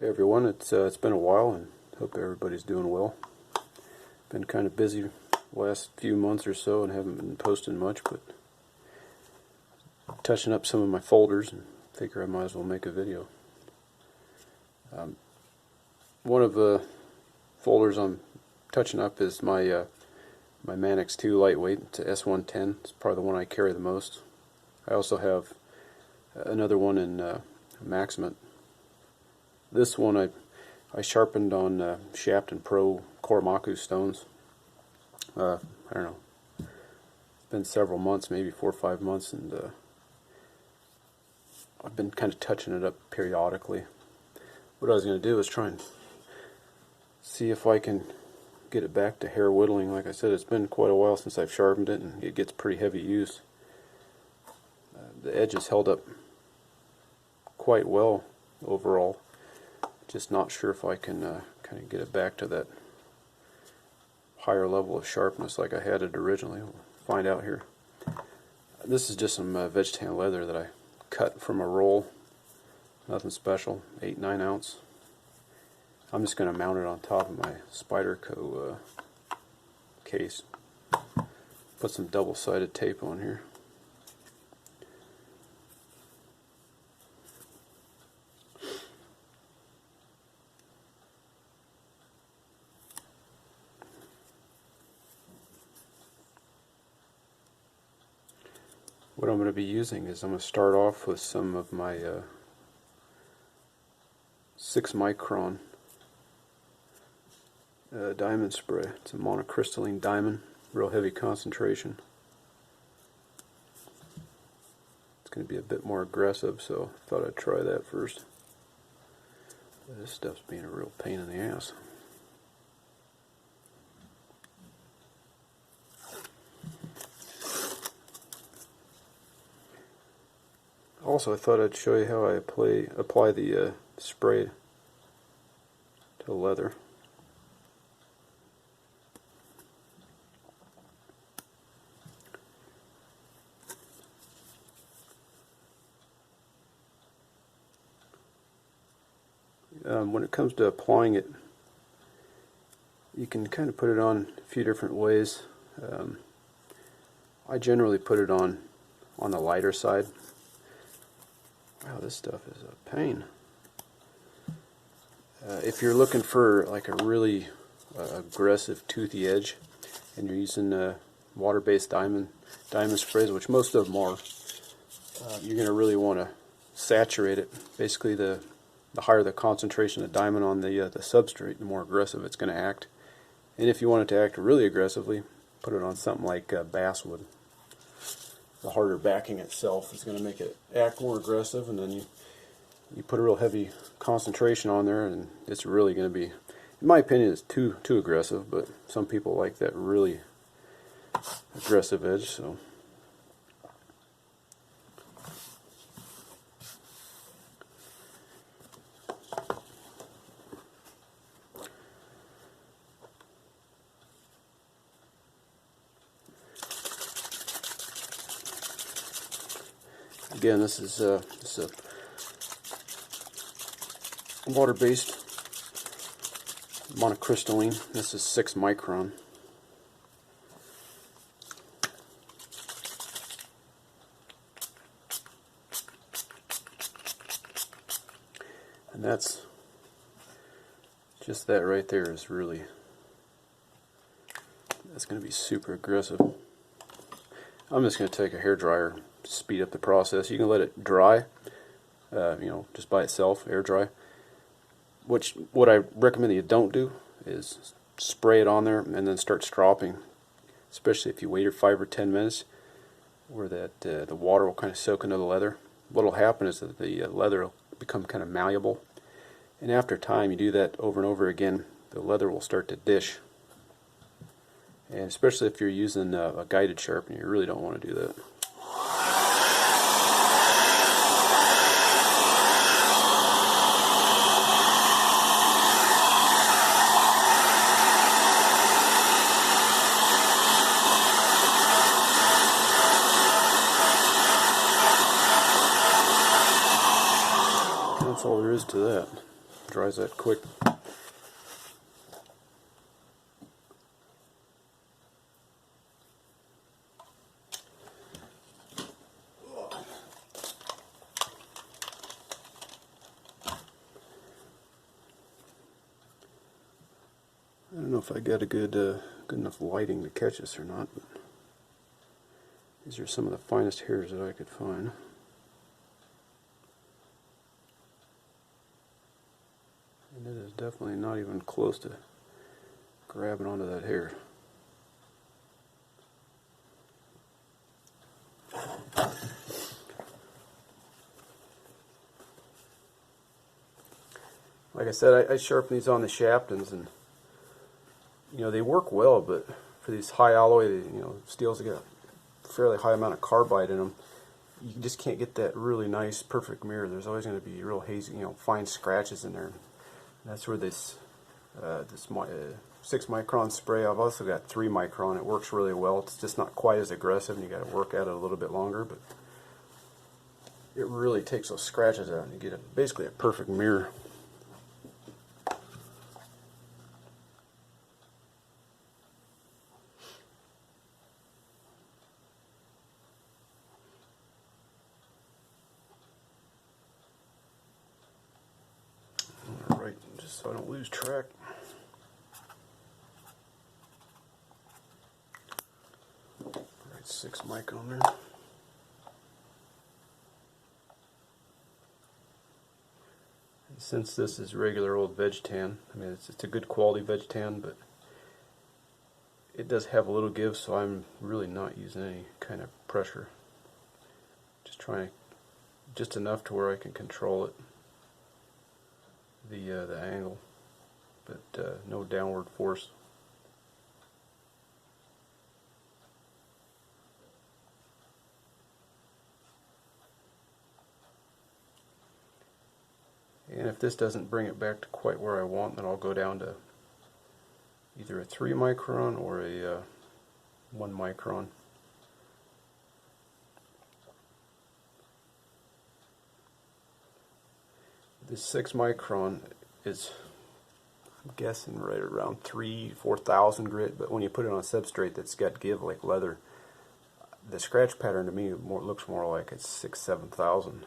Hey everyone, it's been a while and hope everybody's doing well. Been kind of busy last few months or so and haven't been posting much, but touching up some of my folders and figure I might as well make a video. One of the folders I'm touching up is my my Manix 2 lightweight. It's a S110. It's probably the one I carry the most. I also have another one in Maximum. This one I sharpened on Shaft and Pro Koramaku stones. I don't know. It's been several months, maybe 4 or 5 months, and I've been kind of touching it up periodically. What I was going to do is try and see if I can get it back to hair whittling. Like I said, it's been quite a while since I've sharpened it, and it gets pretty heavy use. The edge has held up quite well overall. Just not sure if I can kind of get it back to that higher level of sharpness like I had it originally. We'll find out here. This is just some vegetan leather that I cut from a roll. Nothing special, 8-9 ounce. I'm just going to mount it on top of my Spyderco case. Put some double-sided tape on here. What I'm going to be using is I'm going to start off with some of my 6 Micron diamond spray. It's a monocrystalline diamond, real heavy concentration. It's going to be a bit more aggressive, so I thought I'd try that first. This stuff's being a real pain in the ass. Also, I thought I'd show you how I apply the spray to leather. When it comes to applying it, you can kind of put it on a few different ways. I generally put it on the lighter side. Wow, this stuff is a pain. If you're looking for like a really aggressive toothy edge and you're using water-based diamond sprays, which most of them are, you're going to really want to saturate it. Basically, the higher the concentration of diamond on the substrate, the more aggressive it's going to act. And if you want it to act really aggressively, put it on something like basswood. The harder backing itself is going to make it act more aggressive, and then you put a real heavy concentration on there, and it's really going to be, in my opinion, it's too aggressive, but some people like that really aggressive edge. So again, this is a water-based monocrystalline. This is 6 Micron. And that's just that right there is really, that's going to be super aggressive. I'm just going to take a hair dryer to speed up the process. You can let it dry, just by itself, air dry. What I recommend that you don't do is spray it on there and then start stropping, especially if you wait 5 or 10 minutes, where that the water will kind of soak into the leather. What will happen is that the leather will become kind of malleable, and after time you do that over and over again, the leather will start to dish. And especially if you're using a guided sharpener, you really don't want to do that. That's all there is to that. dries that quick. I don't know if I got a good enough lighting to catch this or not, but these are some of the finest hairs that I could find. And it is definitely not even close to grabbing onto that hair. Like I said, I sharpen these on the Shaptons, and you know, they work well, but for these high alloy, you know, steels that get a fairly high amount of carbide in them, you just can't get that really nice, perfect mirror. There's always going to be real hazy, you know, fine scratches in there. And that's where this 6 micron spray. I've also got 3 micron. It works really well. It's just not quite as aggressive, and you got to work at it a little bit longer, but it really takes those scratches out, and you get basically a perfect mirror. Alright, just so I don't lose track. Alright, 6 micron there. And since this is regular old veg tan, I mean it's a good quality veg tan, but it does have a little give, so I'm really not using any kind of pressure. Just trying just enough to where I can control it. The angle, but no downward force. And if this doesn't bring it back to quite where I want, then I'll go down to either a 3 micron or a 1 micron. This 6 micron is, I'm guessing, right around 3,000–4,000 grit, but when you put it on a substrate that's got give like leather, the scratch pattern to me looks more like it's 6,000–7,000.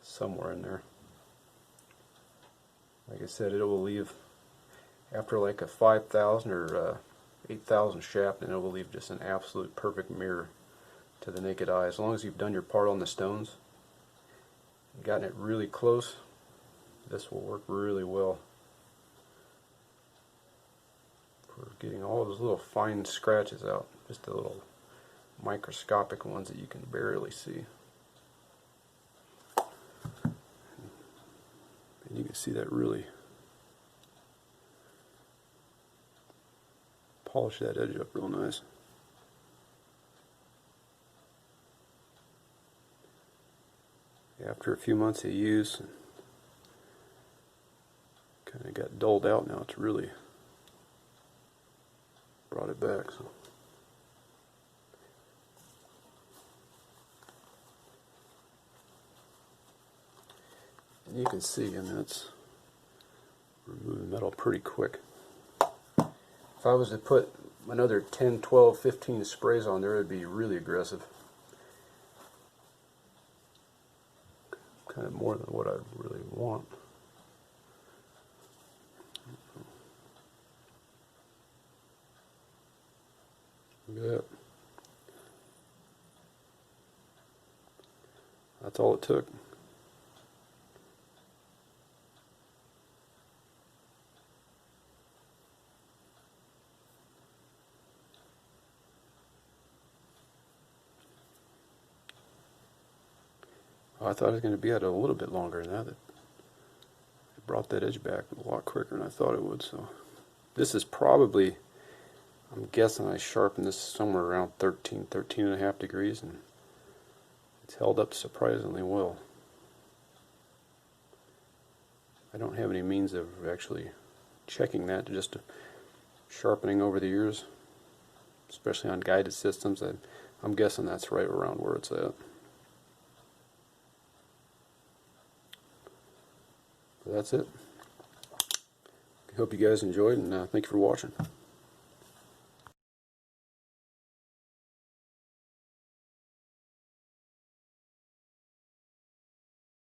Somewhere in there. Like I said, it will leave, after like a 5,000 or 8,000 shaft, and it will leave just an absolute perfect mirror to the naked eye. As long as you've done your part on the stones and gotten it really close, this will work really well for getting all those little fine scratches out, just the little microscopic ones that you can barely see. And you can see that really polish that edge up real nice. After a few months of use, kind of got dulled out. Now it's really brought it back. So. And you can see, I mean, it's removing metal pretty quick. If I was to put another 10, 12, 15 sprays on there, it would be really aggressive. Kind of more than what I really want. Look at that. That's all it took. I thought it was going to be at a little bit longer than that. It brought that edge back a lot quicker than I thought it would. So this is probably, I'm guessing I sharpened this somewhere around 13.5 degrees, and it's held up surprisingly well. I don't have any means of actually checking that, just sharpening over the years, especially on guided systems. I'm guessing that's right around where it's at. But that's it. Hope you guys enjoyed, and thank you for watching.